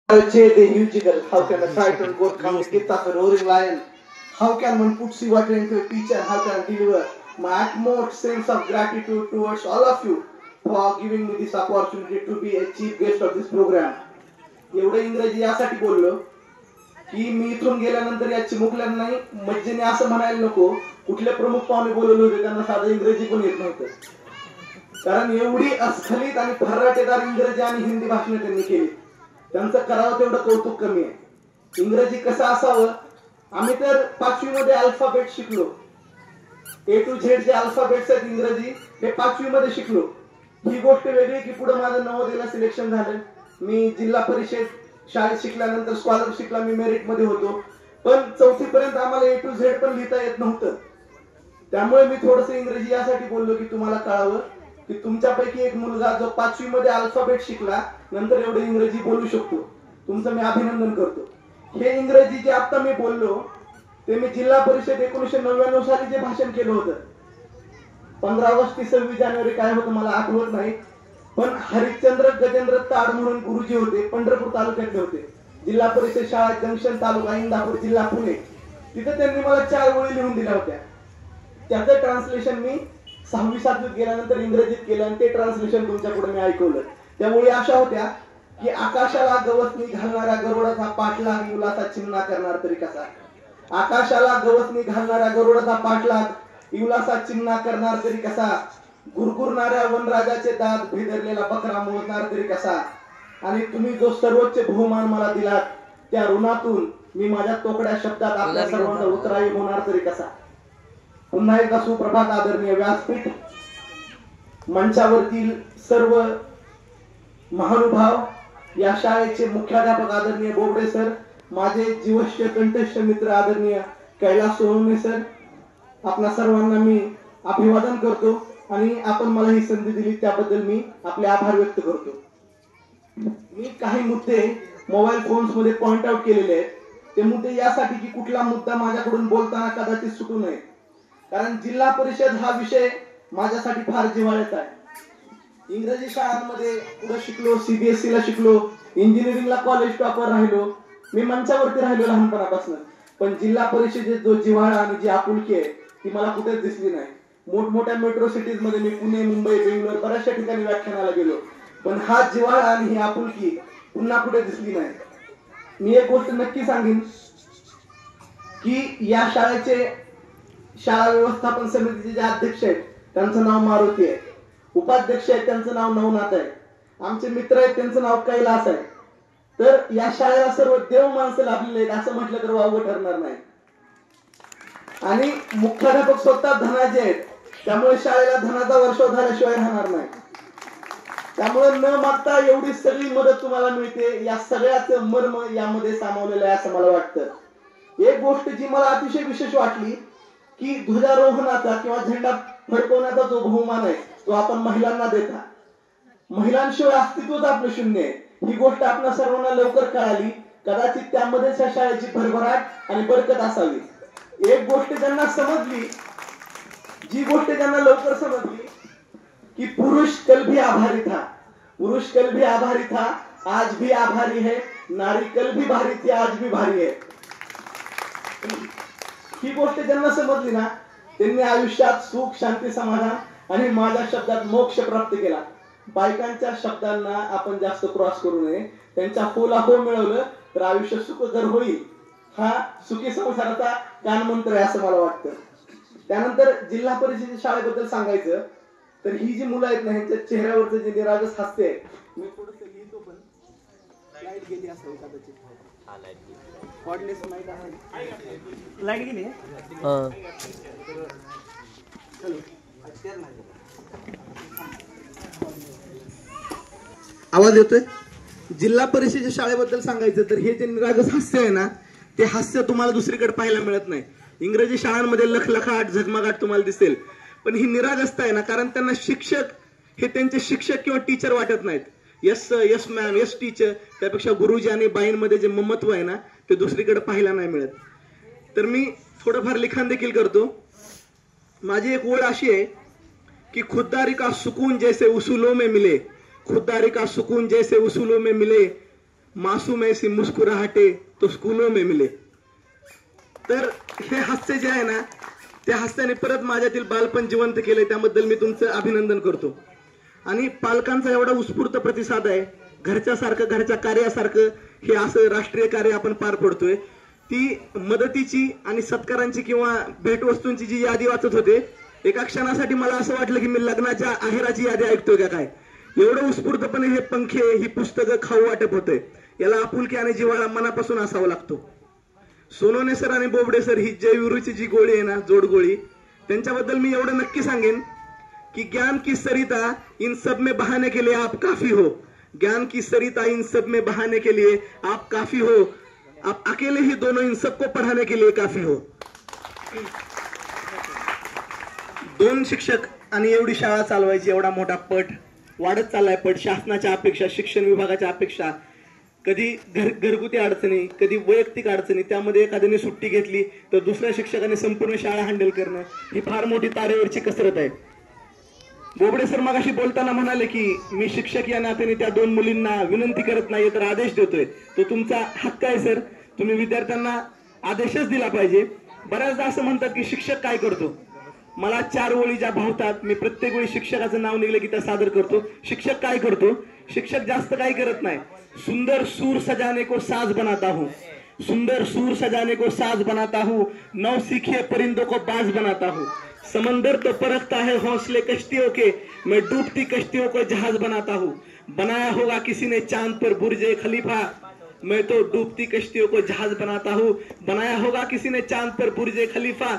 The Hugical, how can a frightened goat come to get up a roaring lion? How can one put sea water into a pitcher? How can I deliver my utmost sense of gratitude towards all of you for giving me this opportunity to be a chief guest of this program? एवढं इंग्रजी यासाठी बोललो की मी इथून गेल्यानंतर या चिमुकल्यांना नाही मज्जेने असं म्हणायला नको कुठले प्रमुख पाहुणे बोलवले होते त्यांना साधं इंग्रजी पण येत नव्हतं, कारण एवढी अस्खलित आणि फर्राटेदार इंग्रजी आणि हिंदी भाषण त्यांनी केली. त्यांचं करावं तेवढं कौतुक कमी आहे. इंग्रजी कसं असावं, आम्ही तर 5वी मध्ये अल्फाबेट शिकलो. A to Z जे अल्फाबेट्स आहेत इंग्रजी हे 5वी मध्ये शिकलो. ही गोष्ट वेगळी की पुढे माझं नवोदयला सिलेक्शन झालं. मी जिल्हा परिषद शाळेत शिकल्यानंतर स्कॉलरशिपला मी मेरिट मध्ये होतो, पण 4थी पर्यंत आम्हाला A to Z पण लिहिता येत नव्हतं. त्यामुळे मी थोडंसं इंग्रजी यासाठी बोललो की तुम्हाला कळावं की तुमच्यापैकी एक मुलगा जो 5वी मध्ये अल्फाबेट शिकला नंतर एवढे इंग्रजी बोलू शकतो, तुमचं मी अभिनंदन करतो. हे इंग्रजी जे आता मी बोललो ते मी जिल्हा परिषद 1999 साली जे भाषण केलं होतं, 15 ऑगस्ट की 26 जानेवारी काय होतं मला आठवत नाही, पण हरिश्चंद्र गजेंद्र ताड म्हणून गुरुजी होते, पंढरपूर तालुक्यातले होते, जिल्हा परिषद शाळा जंक्शन तालुका इंदापूर जिल्हा पुणे. तिथे त्यांनी मला 4 ओळी लिहून दिल्या होत्या. त्याचं ट्रान्सलेशन मी 6वी 7वीत गेल्यानंतर इंग्रजीत केलं आणि ते ट्रान्सलेशन तुमच्या पुढे मी ऐकवलं. त्यामुळे अशा होत्या की आकाशाला गवसणी घालणाऱ्या गरुडाचा पाठलाग इवलासा चिन्ना करणार तरी कसा. आकाशाला गवसणी घालणाऱ्या गरुडाचा पाठलाग इवलासा चिन्ना करणार तरी कसा. गुरगुरणाऱ्या वनराजाचे दात भेदरलेला बकरा मोजणार तरी कसा. आणि तुम्ही जो सर्वोच्च बहुमान मला दिलात त्या ऋणातून मी माझ्या तोकड्या शब्दात आपल्या सर्वांचा उतराई होणार तरी कसा. पुन्हा एकदा सुप्रभात आदरणीय व्यासपीठ, मंचावरतील सर्व महानुभाव, या शाळेचे मुख्याध्यापक आदरणीय बोबडे सर, माझे जीवष्य कंठस्थ मित्र आदरणीय कैलास सोनवणे सर, आपल्या सर्वांना मी अभिवादन करतो आणि आपण मला ही संधी दिली त्याबद्दल मी आपले आभार व्यक्त करतो. मी काही मुद्दे मोबाईल फोन्स मध्ये पॉइंट आउट केलेले आहेत. ते मुद्दे यासाठी की कुठला मुद्दा माझ्याकडून बोलताना कदाचित सुटू नये, कारण जिल्हा परिषद हा विषय माझ्यासाठी फार जिव्हाळ्याचा आहे. इंग्रजी शाळांमध्ये पुढे शिकलो, CBSE ला शिकलो, इंजिनिअरिंगला कॉलेज टॉपर राहिलो, मी मंचावरती राहिलो लहानपणापासून, पण जिल्हा परिषदेत जो जिव्हाळा आणि जी आपुलकी आहे ती मला कुठेच दिसली नाही. मोठमोठ्या मेट्रो सिटीज मध्ये मी पुणे, मुंबई, बेंगलोर बऱ्याचशा ठिकाणी व्याख्यानाला गेलो, पण हा जिव्हाळा आणि ही आपुलकी पुन्हा कुठे दिसली नाही. मी एक गोष्ट नक्की सांगेन की या शाळेचे शाळा व्यवस्थापन समितीचे जे अध्यक्ष आहेत त्यांचं नाव मारुती आहे, उपाध्यक्ष आहेत त्यांचं नाव नवनाथ आहे, आमचे मित्र आहेत त्यांचं नाव कैलास आहे. तर या शाळेला सर्व देव माणसं लाभलेले आहेत असं म्हटलं तर वावगं ठरणार नाही. आणि मुख्याध्यापक स्वतः धनाजी आहेत, त्यामुळे शाळेला धनाचा वर्षाव झाल्याशिवाय राहणार नाही. त्यामुळे न मागता एवढी सगळी मदत तुम्हाला मिळते, या सगळ्याचं मर्म यामध्ये सामावलेलं आहे असं मला वाटतं. एक गोष्ट जी मला अतिशय विशेष वाटली की ध्वजारोहणाचा किंवा झेंडा फडकवण्याचा जो बहुमान आहे तो आपण महिलांना देता. महिलांशिवाय अस्तित्वच आपलं शून्य आहे. ही गोष्ट आपल्या सर्वांना लवकर कळाली, कदाचित त्यामध्येच या शाळेची भरभराट आणि बरकत असावी. एक गोष्ट त्यांना समजली, जी गोष्ट त्यांना लवकर समजली कि पुरुष कल भी आभारी था, पुरुष कल भी आभारी था, आज भी आभारी है, नारी कल भी भारी थी, आज भी भारी है. ही गोष्ट ज्यांना समजली ना त्यांनी आयुष्यात सुख, शांती, समाधान आणि माझ्या शब्दात मोक्ष प्राप्त केला. बायकांच्या शब्दांना आपण जास्त क्रॉस करू नये. त्यांच्या होला हो मिळवलं तर आयुष्य सुखकर होईल, हा सुखी संसाराचा कानमंत्र आहे असं मला वाटतं. त्यानंतर जिल्हा परिषद शाळेबद्दल सांगायचं तर ही जी मुलं आहेत ना ह्यांच्या चेहऱ्यावरचं जे निरागस हास्य आहे, मी थोडंसं लिहितो पण लाईट गेली असावी कदाचित. लाईट गेली आवाज येतोय. जिल्हा परिषदेच्या शाळेबद्दल सांगायचं तर हे जे निरागस हास्य आहे ना ते हास्य तुम्हाला दुसरीकडे पाहायला मिळत नाही. इंग्रजी शाळांमध्ये लखलखाट झगमगाट तुम्हाला दिसेल, पण ही निरागसता आहे ना, कारण त्यांना शिक्षक हे त्यांचे शिक्षक किंवा टीचर वाटत नाहीत. Yes yes ma'am, yes teacher, त्यापेक्षा गुरुजी आणि बाईंमध्ये जे ममत्व आहे ना ते दुसरीकडे पाहायला नाही मिळत. तर मी थोडंफार लिखाण देखील करतो. माझी एक ओळ अशी आहे की खुददारी का सुकून जैसे उसूलों में मिले, खुददारी का सुकून जैसे उसूलों में मिले, मासूम ऐसी मुस्कुराहटे तो स्कूलों में मिले. तर हे हास्य जे आहे ना, त्या हास्याने परत माझ्यातील बालपण जिवंत केलंय, त्याबद्दल मी तुमचं अभिनंदन करतो. आणि पालकांचा एवढा उत्स्फूर्त प्रतिसाद आहे, घरच्या कार्यासारखं हे असं राष्ट्रीय कार्य आपण पार पडतोय. ती मदतीची आणि सत्कारांची किंवा भेटवस्तूंची जी यादी वाचत होते, एका क्षणासाठी मला असं वाटलं की मी लग्नाच्या आहेराची यादी ऐकतोय का काय. एवढं उत्स्फूर्तपणे हे पंखे, ही पुस्तकं खाऊ वाटप होतंय. याला आपुलकी आणि जिव्हाळा मनापासून असावा लागतो. सोनवणे सर आणि बोबडे सर ही जयविरूची जी गोळी आहे ना, जोडगोळी, त्यांच्याबद्दल मी एवढं नक्की सांगेन कि ज्ञान की सरिता इन सब में बहाने के लिए आप काफी हो. ज्ञान की सरिता इन सब में बहाने के लिए आप काफी हो. आप अकेले ही दोनों इन सबको पढ़ाने के लिए काफी हो. 2 शिक्षक आणि एवढी शाळा चालवायची, एवढा मोठा पट वाढत चाललाय. पट शासनाच्या अपेक्षा, शिक्षण विभागाच्या अपेक्षा, कधी घरगुती अडचणी, कधी वैयक्तिक अडचणी, त्यामध्ये एखाद्याने सुट्टी घेतली तर दुसऱ्या शिक्षकाने संपूर्ण शाळा हँडल करणं, ही फार मोठी तारेवरची कसरत आहे. बोबडे सर मगाशी बोलताना म्हणाले की मी शिक्षक या नात्याने त्या 2 मुलींना विनंती करत नाही तर आदेश देतोय. तो तुमचा हक्क आहे सर, तुम्ही विद्यार्थ्यांना आदेशच दिला पाहिजे. बऱ्याचदा असं म्हणतात की शिक्षक काय करतो. मला 4 ओळी ज्या भावतात, मी प्रत्येक वेळी शिक्षकाचं नाव निघलं की त्या सादर करतो. शिक्षक काय करतो? शिक्षक जास्त काही करत नाही. सुंदर सूर सजाने को साज बनाता हूँ, सुंदर सूर सजाने को साज बनाता हूँ, नौ सीखे परिंदों को बाज बनाता हूँ. समंदर तो परखता है हौसले कश्तियों के, मैं डूबती कश्तियों को जहाज बनाता हूँ. बनाया होगा किसी ने चांद पर बुर्जे खलीफा, मैं तो डूबती कश्तियों को जहाज बनाता हूँ. बनाया होगा किसी ने चांद पर बुर्जे खलीफा.